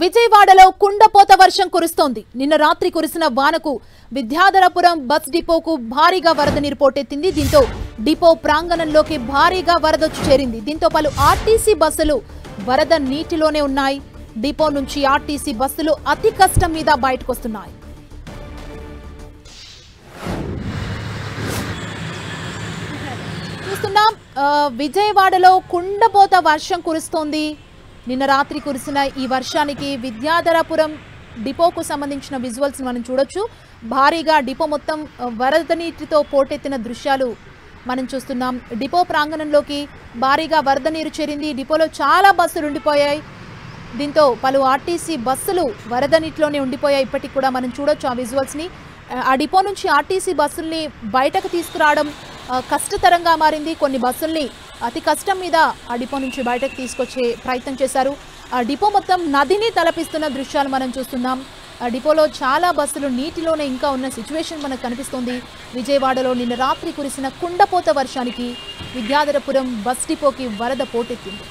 విజయవాడలో కుండపోత వర్షం కురుస్తోంది. నిన్న రాత్రి కురిసిన వానకు విద్యాధరపురం బస్ డిపోకు భారీగా వరద నీరు పోటెత్తింది. దీంతో డిపో ప్రాంగణంలోకి భారీగా వరదొచ్చి చేరింది. దీంతో పలు ఆర్టీసీ బస్సులు వరద నీటిలోనే ఉన్నాయి. డిపో నుంచి ఆర్టీసీ బస్సులు అతి కష్టం మీద బయటకొస్తున్నాయి. చూస్తున్నాం విజయవాడలో కుండపోత వర్షం కురుస్తోంది. నిన్న రాత్రి కురిసిన ఈ వర్షానికి విద్యాధరపురం డిపోకు సంబంధించిన విజువల్స్ మనం చూడొచ్చు. భారీగా డిపో మొత్తం వరద నీటితో పోటెత్తిన దృశ్యాలు మనం చూస్తున్నాం. డిపో ప్రాంగణంలోకి భారీగా వరద నీరు చేరింది. డిపోలో చాలా బస్సులు ఉండిపోయాయి. దీంతో పలు ఆర్టీసీ బస్సులు వరద నీటిలోనే ఉండిపోయాయి. ఇప్పటికి కూడా మనం చూడొచ్చు ఆ విజువల్స్ని. ఆ డిపో నుంచి ఆర్టీసీ బస్సుల్ని బయటకు తీసుకురావడం కష్టతరంగా మారింది. కొన్ని బస్సుల్ని అతి కష్టం మీద ఆ డిపో నుంచి బయటకు తీసుకొచ్చే ప్రయత్నం చేశారు. ఆ డిపో మొత్తం నదిని తలపిస్తున్న దృశ్యాలు మనం చూస్తున్నాం. ఆ డిపోలో చాలా బస్సులు నీటిలోనే ఇంకా ఉన్న సిచ్యువేషన్ మనకు కనిపిస్తుంది. విజయవాడలో నిన్న రాత్రి కురిసిన కుండపోత వర్షానికి విద్యాధరపురం బస్ డిపోకి వరద పోటెత్తింది.